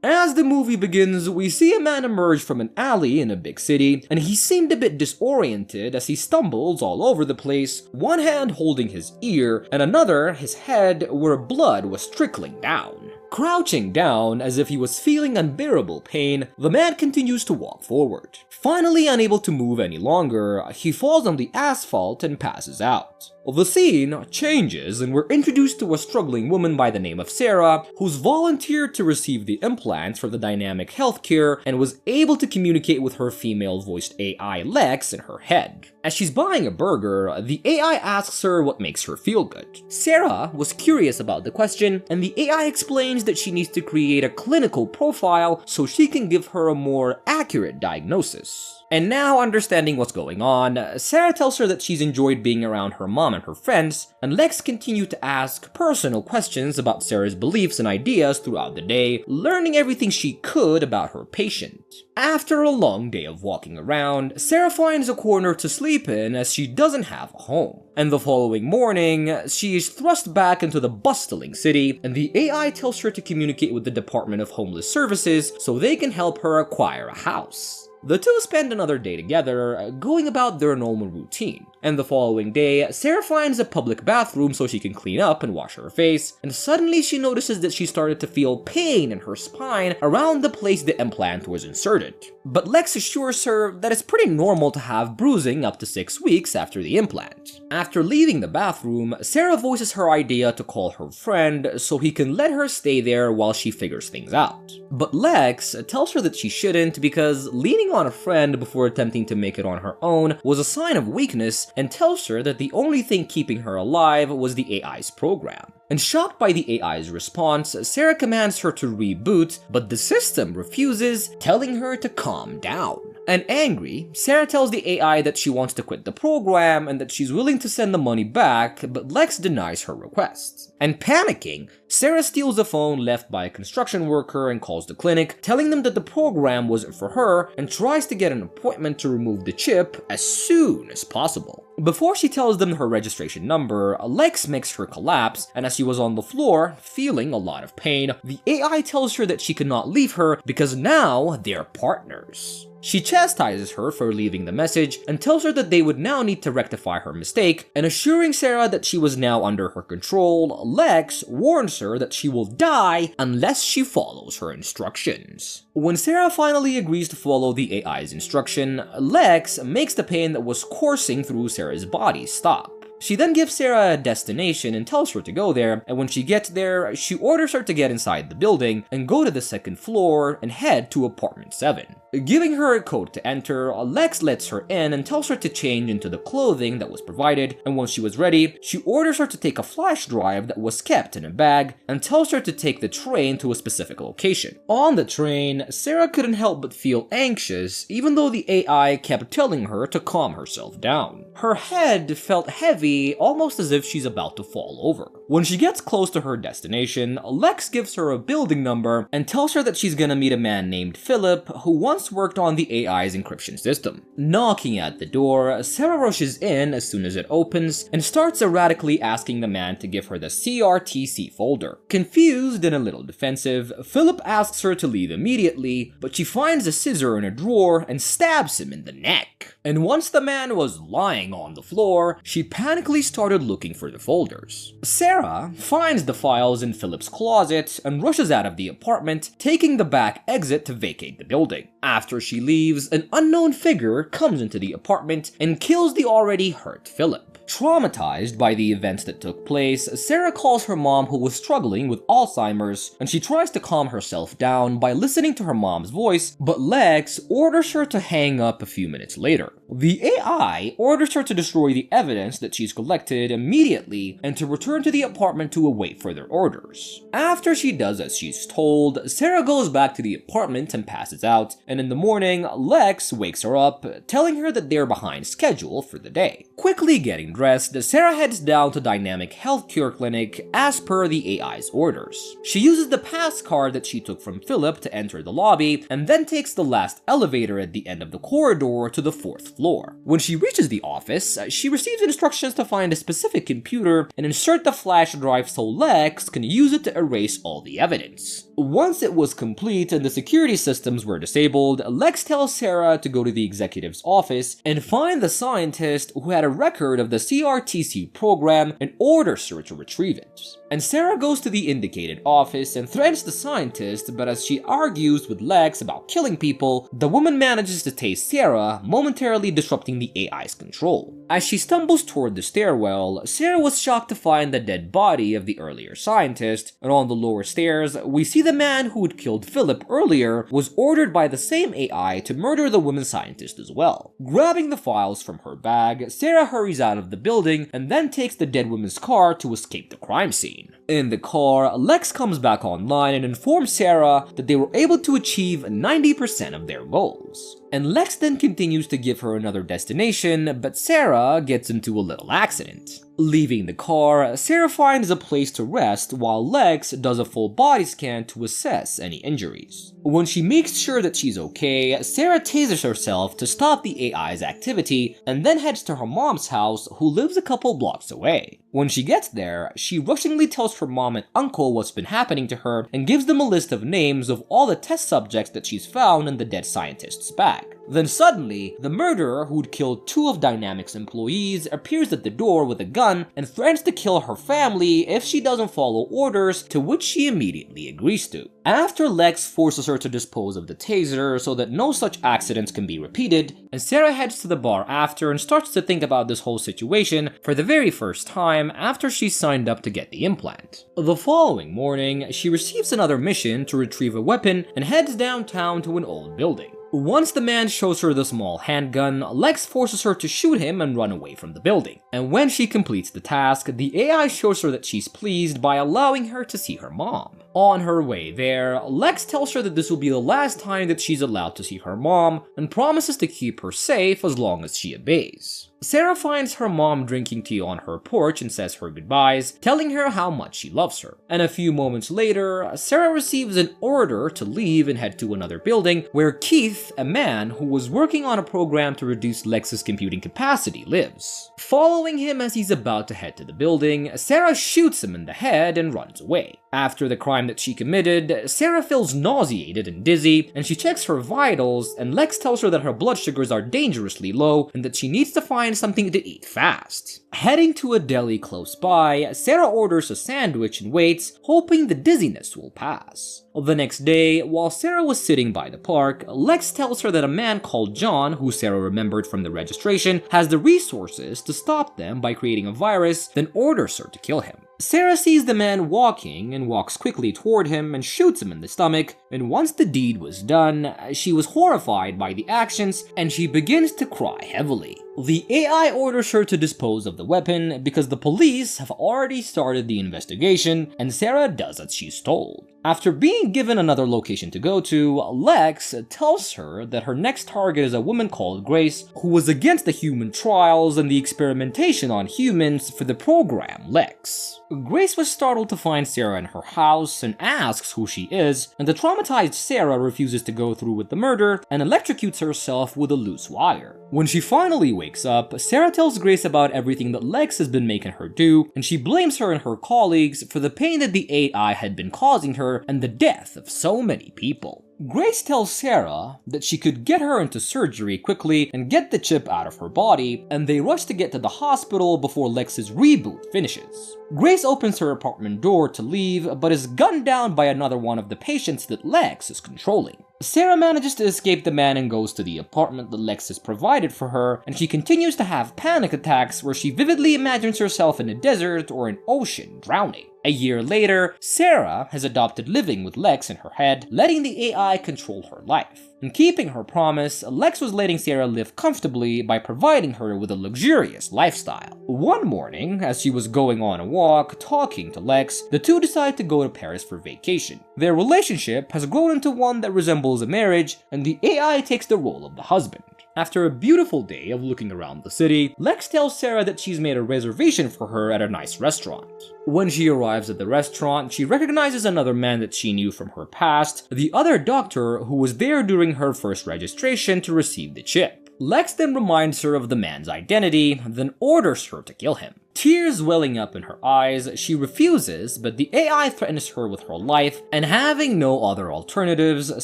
As the movie begins, we see a man emerge from an alley in a big city, and he seemed a bit disoriented as he stumbles all over the place, one hand holding his ear, and another his head where blood was trickling down. Crouching down as if he was feeling unbearable pain, the man continues to walk forward. Finally unable to move any longer, he falls on the asphalt and passes out. The scene changes and we're introduced to a struggling woman by the name of Sarah, who's volunteered to receive the implants for the dynamic healthcare and was able to communicate with her female-voiced AI Lex in her head. As she's buying a burger, the AI asks her what makes her feel good. Sarah was curious about the question, and the AI explains that she needs to create a clinical profile so she can give her a more accurate diagnosis. And now, understanding what's going on, Sarah tells her that she's enjoyed being around her mom and her friends, and Lex continued to ask personal questions about Sarah's beliefs and ideas throughout the day, learning everything she could about her patient. After a long day of walking around, Sarah finds a corner to sleep in as she doesn't have a home. And the following morning, she is thrust back into the bustling city, and the AI tells her to communicate with the Department of Homeless Services so they can help her acquire a house. The two spend another day together, going about their normal routine, and the following day, Sarah finds a public bathroom so she can clean up and wash her face, and suddenly she notices that she started to feel pain in her spine around the place the implant was inserted. But Lex assures her that it's pretty normal to have bruising up to 6 weeks after the implant. After leaving the bathroom, Sarah voices her idea to call her friend so he can let her stay there while she figures things out. But Lex tells her that she shouldn't because leaning on a friend before attempting to make it on her own was a sign of weakness, and tells her that the only thing keeping her alive was the AI's program. And shocked by the AI's response, Sarah commands her to reboot, but the system refuses, telling her to calm down. And angry, Sarah tells the AI that she wants to quit the program and that she's willing to send the money back, but Lex denies her request. And panicking, Sarah steals a phone left by a construction worker and calls the clinic, telling them that the program wasn't for her, and tries to get an appointment to remove the chip as soon as possible. Before she tells them her registration number, Lex makes her collapse, and as she was on the floor, feeling a lot of pain, the AI tells her that she cannot leave her because now they're partners. She chastises her for leaving the message and tells her that they would now need to rectify her mistake, and assuring Sarah that she was now under her control, Lex warns her that she will die unless she follows her instructions. When Sarah finally agrees to follow the AI's instruction, Lex makes the pain that was coursing through Sarah's body stop. She then gives Sarah a destination and tells her to go there, and when she gets there, she orders her to get inside the building and go to the second floor and head to apartment 7. Giving her a code to enter, Lex lets her in and tells her to change into the clothing that was provided, and once she was ready, she orders her to take a flash drive that was kept in a bag and tells her to take the train to a specific location. On the train, Sarah couldn't help but feel anxious, even though the AI kept telling her to calm herself down. Her head felt heavy, almost as if she's about to fall over. When she gets close to her destination, Lex gives her a building number and tells her that she's gonna meet a man named Philip who once worked on the AI's encryption system. Knocking at the door, Sarah rushes in as soon as it opens and starts erratically asking the man to give her the CRTC folder. Confused and a little defensive, Philip asks her to leave immediately, but she finds a scissor in a drawer and stabs him in the neck. And once the man was lying on the floor, she panically started looking for the folders. Sarah finds the files in Philip's closet and rushes out of the apartment, taking the back exit to vacate the building. After she leaves, an unknown figure comes into the apartment and kills the already hurt Philip. Traumatized by the events that took place, Sarah calls her mom who was struggling with Alzheimer's, and she tries to calm herself down by listening to her mom's voice, but Lex orders her to hang up a few minutes later. The AI orders her to destroy the evidence that she's collected immediately and to return to the apartment to await further orders. After she does as she's told, Sarah goes back to the apartment and passes out, and and in the morning, Lex wakes her up, telling her that they're behind schedule for the day. Quickly getting dressed, Sarah heads down to Dynamic Healthcare Clinic as per the AI's orders. She uses the pass card that she took from Philip to enter the lobby, and then takes the last elevator at the end of the corridor to the 4th floor. When she reaches the office, she receives instructions to find a specific computer and insert the flash drive so Lex can use it to erase all the evidence. Once it was complete and the security systems were disabled, Lex tells Sarah to go to the executive's office and find the scientist who had a record of the CRTC program and orders her to retrieve it. And Sarah goes to the indicated office and threatens the scientist, but as she argues with Lex about killing people, the woman manages to tase Sarah, momentarily disrupting the AI's control. As she stumbles toward the stairwell, Sarah was shocked to find the dead body of the earlier scientist, and on the lower stairs, we see the man who had killed Philip earlier was ordered by the same AI to murder the woman scientist as well. Grabbing the files from her bag, Sarah hurries out of the building and then takes the dead woman's car to escape the crime scene. In the car, Lex comes back online and informs Sarah that they were able to achieve 90% of their goals. And Lex then continues to give her another destination, but Sarah gets into a little accident. Leaving the car, Sarah finds a place to rest while Lex does a full body scan to assess any injuries. When she makes sure that she's okay, Sarah tases herself to stop the AI's activity and then heads to her mom's house, who lives a couple blocks away. When she gets there, she rushingly tells her mom and uncle what's been happening to her and gives them a list of names of all the test subjects that she's found in the dead scientist's bag. Then suddenly, the murderer who'd killed 2 of Dynamic's employees appears at the door with a gun and threatens to kill her family if she doesn't follow orders, to which she immediately agrees to. After Lex forces her to dispose of the taser so that no such accidents can be repeated, and Sarah heads to the bar after and starts to think about this whole situation for the very first time after she signed up to get the implant. The following morning, she receives another mission to retrieve a weapon and heads downtown to an old building. Once the man shows her the small handgun, Lex forces her to shoot him and run away from the building. And when she completes the task, the AI shows her that she's pleased by allowing her to see her mom. On her way there, Lex tells her that this will be the last time that she's allowed to see her mom and promises to keep her safe as long as she obeys. Sarah finds her mom drinking tea on her porch and says her goodbyes, telling her how much she loves her. And a few moments later, Sarah receives an order to leave and head to another building where Keith, a man who was working on a program to reduce Lex's computing capacity, lives. Following him as he's about to head to the building, Sarah shoots him in the head and runs away. After the crime that she committed, Sarah feels nauseated and dizzy, and she checks her vitals, and Lex tells her that her blood sugars are dangerously low and that she needs to find something to eat fast. Heading to a deli close by, Sarah orders a sandwich and waits, hoping the dizziness will pass. The next day, while Sarah was sitting by the park, Lex tells her that a man called John, who Sarah remembered from the registration, has the resources to stop them by creating a virus, then orders her to kill him. Sarah sees the man walking and walks quickly toward him and shoots him in the stomach, and once the deed was done, she was horrified by the actions and she begins to cry heavily. The AI orders her to dispose of the weapon because the police have already started the investigation, and Sarah does as she's told. After being given another location to go to, Lex tells her that her next target is a woman called Grace, who was against the human trials and the experimentation on humans for the program Lex. Grace was startled to find Sarah in her house and asks who she is, and the traumatized Sarah refuses to go through with the murder and electrocutes herself with a loose wire. When she finally wakes up, Sarah tells Grace about everything that Lex has been making her do, and she blames her and her colleagues for the pain that the AI had been causing her and the death of so many people. Grace tells Sarah that she could get her into surgery quickly and get the chip out of her body, and they rush to get to the hospital before Lex's reboot finishes. Grace opens her apartment door to leave, but is gunned down by another one of the patients that Lex is controlling. Sarah manages to escape the man and goes to the apartment that Lex has provided for her, and she continues to have panic attacks where she vividly imagines herself in a desert or an ocean drowning. A year later, Sarah has adopted living with Lex in her head, letting the AI control her life. In keeping her promise, Lex was letting Sarah live comfortably by providing her with a luxurious lifestyle. One morning, as she was going on a walk, talking to Lex, the two decide to go to Paris for vacation. Their relationship has grown into one that resembles a marriage, and the AI takes the role of the husband. After a beautiful day of looking around the city, Lex tells Sarah that she's made a reservation for her at a nice restaurant. When she arrives at the restaurant, she recognizes another man that she knew from her past, the other doctor who was there during her first registration to receive the chip. Lex then reminds her of the man's identity, then orders her to kill him. Tears welling up in her eyes, she refuses, but the AI threatens her with her life, and having no other alternatives,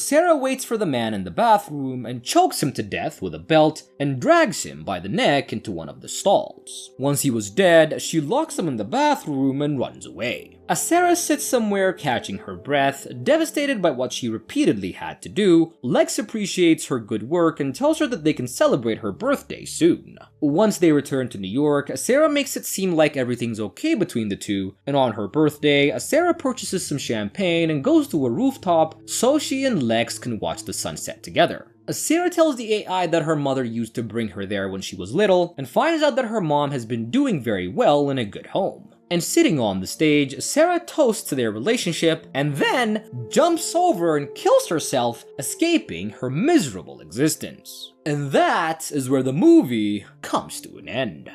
Sarah waits for the man in the bathroom and chokes him to death with a belt and drags him by the neck into one of the stalls. Once he was dead, she locks him in the bathroom and runs away. As Sarah sits somewhere catching her breath, devastated by what she repeatedly had to do, Lex appreciates her good work and tells her that they can celebrate her birthday soon. Once they return to New York, Sarah makes it seem like everything's okay between the two, and on her birthday, Sarah purchases some champagne and goes to a rooftop so she and Lex can watch the sunset together. Sarah tells the AI that her mother used to bring her there when she was little, and finds out that her mom has been doing very well in a good home. And sitting on the stage, Sarah toasts their relationship and then jumps over and kills herself, escaping her miserable existence. And that is where the movie comes to an end.